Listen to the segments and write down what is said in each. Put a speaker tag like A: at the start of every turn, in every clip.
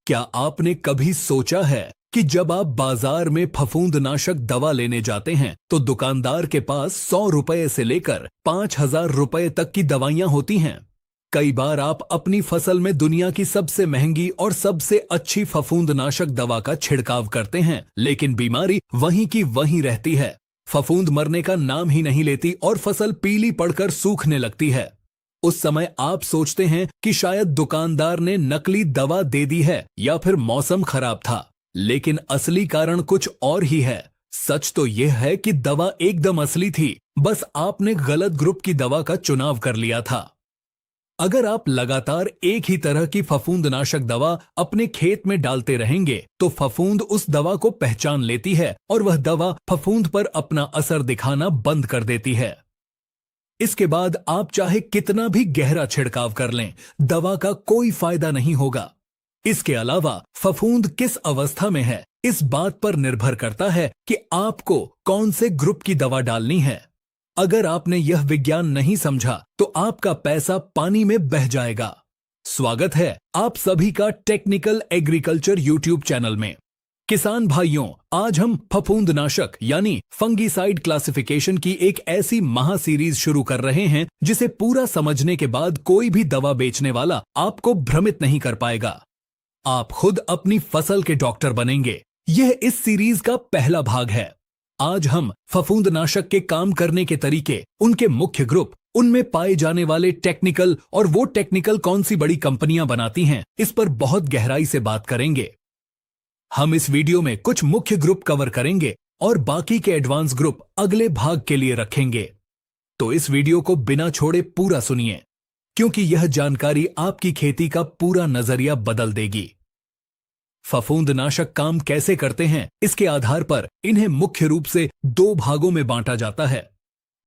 A: क्या आपने कभी सोचा है कि जब आप बाजार में फफूंदनाशक दवा लेने जाते हैं तो दुकानदार के पास 100 रुपए से लेकर 5,000 रुपए तक की दवाइयां होती हैं। कई बार आप अपनी फसल में दुनिया की सबसे महंगी और सबसे अच्छी फफूंदनाशक दवा का छिड़काव करते हैं, लेकिन बीमारी वहीं की वहीं रहती है। फफूंद मरने का नाम ही नहीं लेती और फसल पीली पड़कर सूखने लगती है। उस समय आप सोचते हैं कि शायद दुकानदार ने नकली दवा दे दी है या फिर मौसम खराब था, लेकिन असली कारण कुछ और ही है। सच तो यह है कि दवा एकदम असली थी, बस आपने गलत ग्रुप की दवा का चुनाव कर लिया था। अगर आप लगातार एक ही तरह की फफूंदनाशक दवा अपने खेत में डालते रहेंगे तो फफूंद उस दवा को पहचान लेती है और वह दवा फफूंद पर अपना असर दिखाना बंद कर देती है। इसके बाद आप चाहे कितना भी गहरा छिड़काव कर लें, दवा का कोई फायदा नहीं होगा। इसके अलावा फफूंद किस अवस्था में है, इस बात पर निर्भर करता है कि आपको कौन से ग्रुप की दवा डालनी है। अगर आपने यह विज्ञान नहीं समझा तो आपका पैसा पानी में बह जाएगा। स्वागत है आप सभी का टेक्निकल एग्रीकल्चर यूट्यूब चैनल में। किसान भाइयों, आज हम फफूंदनाशक यानी फंगीसाइड क्लासिफिकेशन की एक ऐसी महा सीरीज शुरू कर रहे हैं जिसे पूरा समझने के बाद कोई भी दवा बेचने वाला आपको भ्रमित नहीं कर पाएगा। आप खुद अपनी फसल के डॉक्टर बनेंगे। यह इस सीरीज का पहला भाग है। आज हम फफूंदनाशक के काम करने के तरीके, उनके मुख्य ग्रुप, उनमें पाए जाने वाले टेक्निकल और वो टेक्निकल कौन सी बड़ी कंपनियां बनाती हैं, इस पर बहुत गहराई से बात करेंगे। हम इस वीडियो में कुछ मुख्य ग्रुप कवर करेंगे और बाकी के एडवांस ग्रुप अगले भाग के लिए रखेंगे। तो इस वीडियो को बिना छोड़े पूरा सुनिए, क्योंकि यह जानकारी आपकी खेती का पूरा नजरिया बदल देगी। फफूंदनाशक काम कैसे करते हैं, इसके आधार पर इन्हें मुख्य रूप से दो भागों में बांटा जाता है।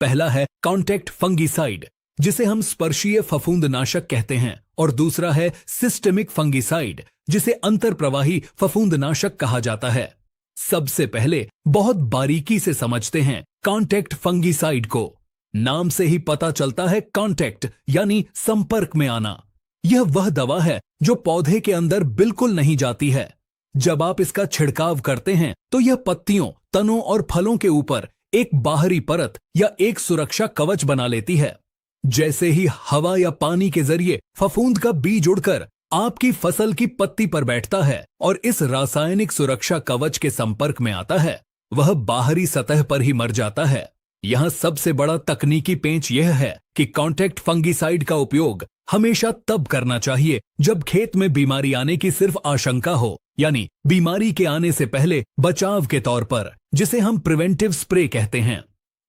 A: पहला है कॉन्टैक्ट फंगीसाइड, जिसे हम स्पर्शीय फफूंदनाशक कहते हैं, और दूसरा है सिस्टेमिक फंगीसाइड, जिसे अंतरप्रवाही फफूंदनाशक कहा जाता है। सबसे पहले बहुत बारीकी से समझते हैं कॉन्टैक्ट फंगीसाइड को। नाम से ही पता चलता है कॉन्टैक्ट यानी संपर्क में आना। यह वह दवा है जो पौधे के अंदर बिल्कुल नहीं जाती है। जब आप इसका छिड़काव करते हैं तो यह पत्तियों, तनों और फलों के ऊपर एक बाहरी परत या एक सुरक्षा कवच बना लेती है। जैसे ही हवा या पानी के जरिए फफूंद का बीज उड़कर आपकी फसल की पत्ती पर बैठता है और इस रासायनिक सुरक्षा कवच के संपर्क में आता है, वह बाहरी सतह पर ही मर जाता है। यहां सबसे बड़ा तकनीकी पेंच यह है कि कॉन्टैक्ट फंगीसाइड का उपयोग हमेशा तब करना चाहिए जब खेत में बीमारी आने की सिर्फ आशंका हो, यानी बीमारी के आने से पहले बचाव के तौर पर, जिसे हम प्रिवेंटिव स्प्रे कहते हैं।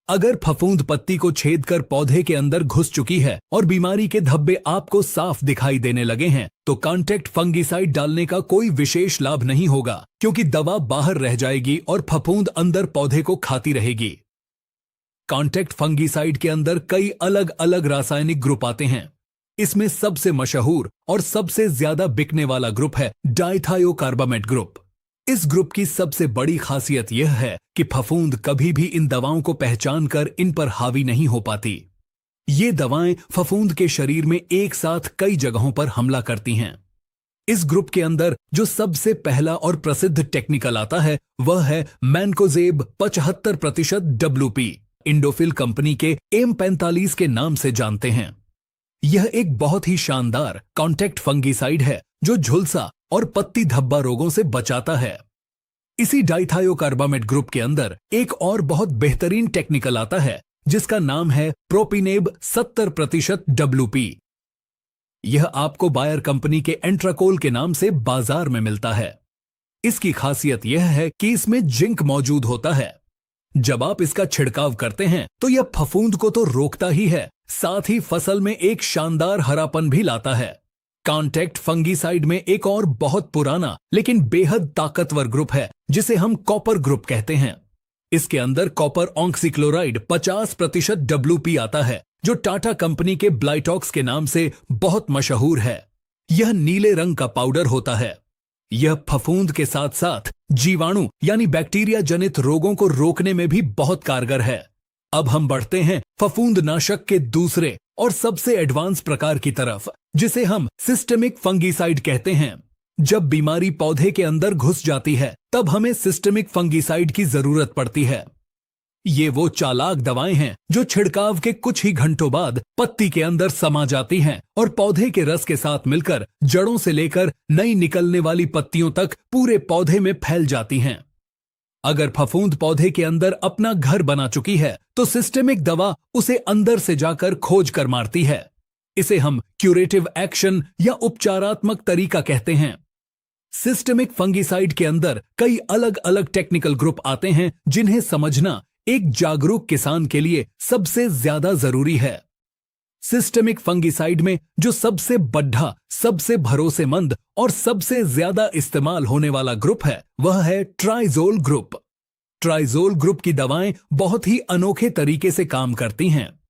A: अगर फफूंद पत्ती को छेद कर पौधे के अंदर घुस चुकी है और बीमारी के धब्बे आपको साफ दिखाई देने लगे हैं, तो कॉन्टैक्ट फंगीसाइड डालने का कोई विशेष लाभ नहीं होगा, क्योंकि दवा बाहर रह जाएगी और फफूंद अंदर पौधे को खाती रहेगी। कॉन्टैक्ट फंगीसाइड के अंदर कई अलग अलग रासायनिक ग्रुप आते हैं। इसमें सबसे मशहूर और सबसे ज्यादा बिकने वाला ग्रुप है डाइथायोकार्बामेट ग्रुप। इस ग्रुप की सबसे बड़ी खासियत यह है कि फफूंद कभी भी इन दवाओं को पहचान कर इन पर हावी नहीं हो पाती। ये दवाएं फफूंद के शरीर में एक साथ कई जगहों पर हमला करती हैं। इस ग्रुप के अंदर जो सबसे पहला और प्रसिद्ध टेक्निकल आता है वह है मैनकोजेब 75% WP, इंडोफिल कंपनी के M45 के नाम से जानते हैं। यह एक बहुत ही शानदार कॉन्टैक्ट फंगीसाइड है जो झुलसा और पत्ती धब्बा रोगों से बचाता है। इसी डाइथायोकार्बामेट ग्रुप के अंदर एक और बहुत बेहतरीन टेक्निकल आता है जिसका नाम है प्रोपिनेब 70% WP। यह आपको बायर कंपनी के एंट्राकोल के नाम से बाजार में मिलता है। इसकी खासियत यह है कि इसमें जिंक मौजूद होता है। जब आप इसका छिड़काव करते हैं तो यह फफूंद को तो रोकता ही है, साथ ही फसल में एक शानदार हरापन भी लाता है। कॉन्टैक्ट फंगीसाइड में एक और बहुत पुराना लेकिन बेहद ताकतवर ग्रुप है जिसे हम कॉपर ग्रुप कहते हैं। इसके अंदर कॉपर ऑक्सीक्लोराइड 50% WP आता है, जो टाटा कंपनी के ब्लाइटॉक्स के नाम से बहुत मशहूर है। यह नीले रंग का पाउडर होता है। यह फफूंद के साथ साथ जीवाणु यानी बैक्टीरिया जनित रोगों को रोकने में भी बहुत कारगर है। अब हम बढ़ते हैं फफूंदनाशक के दूसरे और सबसे एडवांस प्रकार की तरफ, जिसे हम सिस्टेमिक फंगीसाइड कहते हैं। जब बीमारी पौधे के अंदर घुस जाती है तब हमें सिस्टेमिक फंगिसाइड की जरूरत पड़ती है। ये वो चालाक दवाएं हैं जो छिड़काव के कुछ ही घंटों बाद पत्ती के अंदर समा जाती हैं और पौधे के रस के साथ मिलकर जड़ों से लेकर नई निकलने वाली पत्तियों तक पूरे पौधे में फैल जाती हैं। अगर फफूंद पौधे के अंदर अपना घर बना चुकी है तो सिस्टेमिक दवा उसे अंदर से जाकर खोज कर मारती है। इसे हम क्यूरेटिव एक्शन या उपचारात्मक तरीका कहते हैं। सिस्टेमिक फंगिसाइड के अंदर कई अलग अलग टेक्निकल ग्रुप आते हैं जिन्हें समझना एक जागरूक किसान के लिए सबसे ज्यादा जरूरी है। सिस्टेमिक फंगिसाइड में जो सबसे बढ़ा, सबसे भरोसेमंद और सबसे ज्यादा इस्तेमाल होने वाला ग्रुप है वह है ट्राइजोल ग्रुप। ट्राइजोल ग्रुप की दवाएं बहुत ही अनोखे तरीके से काम करती हैं।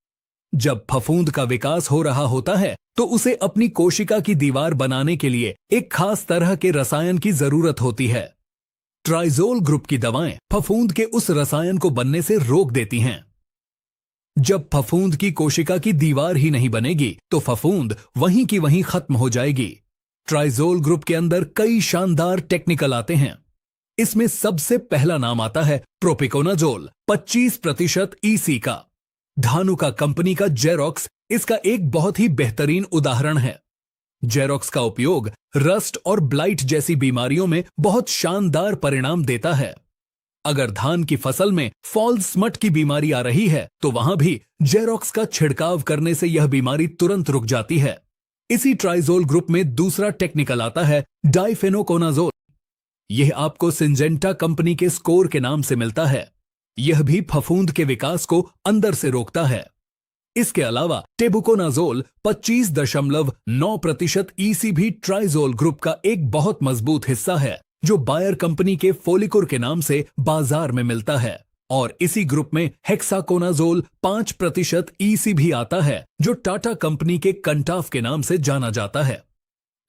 A: जब फफूंद का विकास हो रहा होता है तो उसे अपनी कोशिका की दीवार बनाने के लिए एक खास तरह के रसायन की जरूरत होती है। ट्राइजोल ग्रुप की दवाएं फफूंद के उस रसायन को बनने से रोक देती हैं। जब फफूंद की कोशिका की दीवार ही नहीं बनेगी तो फफूंद वहीं की वहीं खत्म हो जाएगी। ट्राइजोल ग्रुप के अंदर कई शानदार टेक्निकल आते हैं। इसमें सबसे पहला नाम आता है प्रोपिकोनाजोल 25% ईसी का। धानुका कंपनी का जेरोक्स इसका एक बहुत ही बेहतरीन उदाहरण है। जेरोक्स का उपयोग रस्ट और ब्लाइट जैसी बीमारियों में बहुत शानदार परिणाम देता है। अगर धान की फसल में फॉल स्मट की बीमारी आ रही है तो वहां भी जेरोक्स का छिड़काव करने से यह बीमारी तुरंत रुक जाती है। इसी ट्राइजोल ग्रुप में दूसरा टेक्निकल आता है डाइफेनोकोनाजोल। यह आपको सिंजेंटा कंपनी के स्कोर के नाम से मिलता है। यह भी फफूंद के विकास को अंदर से रोकता है। इसके अलावा टेबुकोनाजोल 25.9% ईसी भी ट्राइजोल ग्रुप का एक बहुत मजबूत हिस्सा है जो बायर कंपनी के फोलिकुर के नाम से बाजार में मिलता है। और इसी ग्रुप में हेक्साकोनाजोल 5% ईसी भी आता है जो टाटा कंपनी के कंटाफ के नाम से जाना जाता है।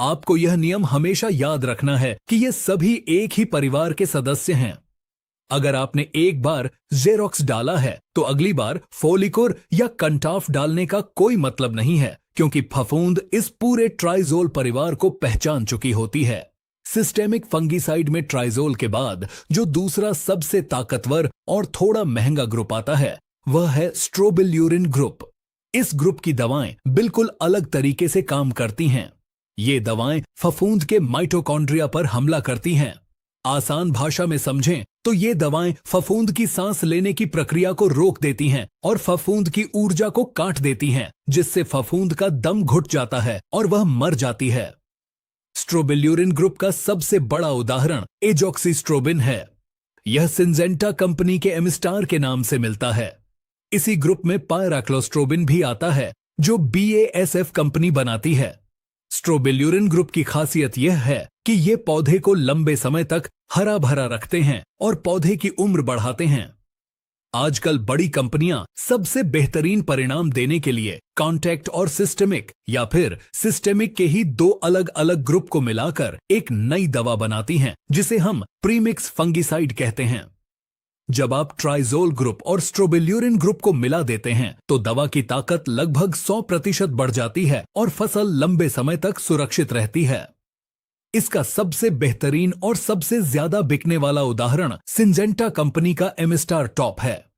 A: आपको यह नियम हमेशा याद रखना है कि ये सभी एक ही परिवार के सदस्य हैं। अगर आपने एक बार जेरोक्स डाला है तो अगली बार फोलिकुर या कंटाफ डालने का कोई मतलब नहीं है, क्योंकि फफूंद इस पूरे ट्राइजोल परिवार को पहचान चुकी होती है। सिस्टेमिक फंगिसाइड में ट्राइजोल के बाद जो दूसरा सबसे ताकतवर और थोड़ा महंगा ग्रुप आता है वह है स्ट्रोबिल्यूरिन ग्रुप। इस ग्रुप की दवाएं बिल्कुल अलग तरीके से काम करती हैं। ये दवाएं फफूंद के माइटोकॉन्ड्रिया पर हमला करती हैं। आसान भाषा में समझें तो ये दवाएं फफूंद की सांस लेने की प्रक्रिया को रोक देती हैं और फफूंद की ऊर्जा को काट देती हैं, जिससे फफूंद का दम घुट जाता है और वह मर जाती है। स्ट्रोबिल्यूरिन ग्रुप का सबसे बड़ा उदाहरण एजॉक्सिस्ट्रोबिन है। यह सिंजेंटा कंपनी के एमिस्टार के नाम से मिलता है। इसी ग्रुप में पायराक्लोस्ट्रोबिन भी आता है जो BASF कंपनी बनाती है। स्ट्रोबिल्यूरिन ग्रुप की खासियत यह है कि ये पौधे को लंबे समय तक हरा भरा रखते हैं और पौधे की उम्र बढ़ाते हैं। आजकल बड़ी कंपनियां सबसे बेहतरीन परिणाम देने के लिए कॉन्टैक्ट और सिस्टेमिक या फिर सिस्टेमिक के ही दो अलग अलग ग्रुप को मिलाकर एक नई दवा बनाती हैं जिसे हम प्रीमिक्स फंगिसाइड कहते हैं। जब आप ट्राइजोल ग्रुप और स्ट्रोबिल्यूरिन ग्रुप को मिला देते हैं तो दवा की ताकत लगभग 100% बढ़ जाती है और फसल लंबे समय तक सुरक्षित रहती है। इसका सबसे बेहतरीन और सबसे ज्यादा बिकने वाला उदाहरण सिंजेंटा कंपनी का एमिस्टार टॉप है।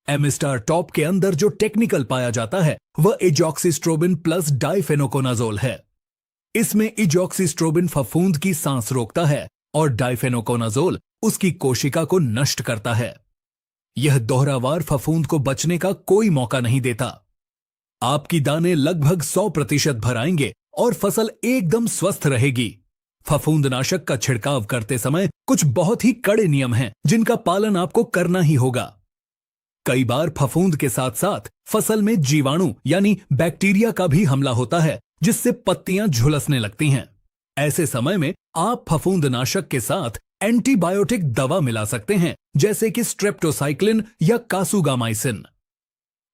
A: एमिस्टार टॉप के अंदर जो टेक्निकल पाया जाता है वह एजॉक्सिस्ट्रोबिन प्लस डाइफेनोकोनाजोल है। इसमें एजॉक्सिस्ट्रोबिन फफूंद की सांस रोकता है और डाइफेनोकोनाजोल उसकी कोशिका को नष्ट करता है। यह दोहरावार फफूंद को बचने का कोई मौका नहीं देता। आपकी दाने लगभग 100% भर आएंगे और फसल एकदम स्वस्थ रहेगी। फफूंदनाशक का छिड़काव करते समय कुछ बहुत ही कड़े नियम हैं जिनका पालन आपको करना ही होगा। कई बार फफूंद के साथ साथ फसल में जीवाणु यानी बैक्टीरिया का भी हमला होता है जिससे पत्तियां झुलसने लगती हैं। ऐसे समय में आप फफूंदनाशक के साथ एंटीबायोटिक दवा मिला सकते हैं जैसे कि स्ट्रेप्टोसाइक्लिन या कासुगामाइसिन।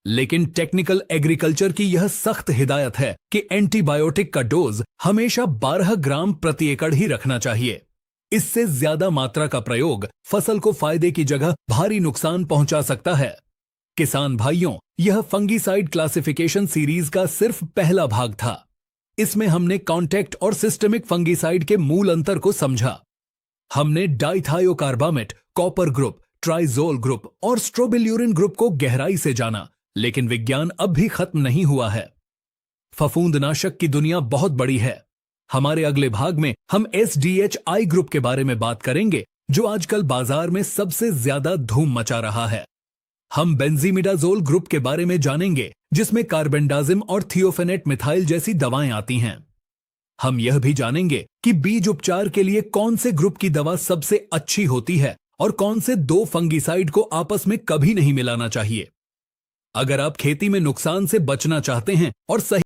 A: लेकिन टेक्निकल एग्रीकल्चर की यह सख्त हिदायत है कि एंटीबायोटिक का डोज हमेशा 12 ग्राम प्रति एकड़ ही रखना चाहिए। इससे ज्यादा मात्रा का प्रयोग फसल को फायदे की जगह भारी नुकसान पहुंचा सकता है। किसान भाइयों, यह फंगिसाइड क्लासिफिकेशन सीरीज का सिर्फ पहला भाग था। इसमें हमने कॉन्टैक्ट और सिस्टेमिक फंगिसाइड के मूल अंतर को समझा। हमने डाइथायोकार्बामेट, कॉपर ग्रुप, ट्राइजोल ग्रुप और स्ट्रोबिल्यूरिन ग्रुप को गहराई से जाना, लेकिन विज्ञान अब भी खत्म नहीं हुआ है। फफूंदनाशक की दुनिया बहुत बड़ी है। हमारे अगले भाग में हम SDHI ग्रुप के बारे में बात करेंगे, जो आजकल बाजार में सबसे ज्यादा धूम मचा रहा है। हम बेंजीमिडाजोल ग्रुप के बारे में जानेंगे, जिसमें कार्बेंडाजिम और थियोफेनेट मिथाइल जैसी दवाएं आती हैं। हम यह भी जानेंगे कि बीज उपचार के लिए कौन से ग्रुप की दवा सबसे अच्छी होती है और कौन से 2 फंगिसाइड को आपस में कभी नहीं मिलाना चाहिए। अगर आप खेती में नुकसान से बचना चाहते हैं और सही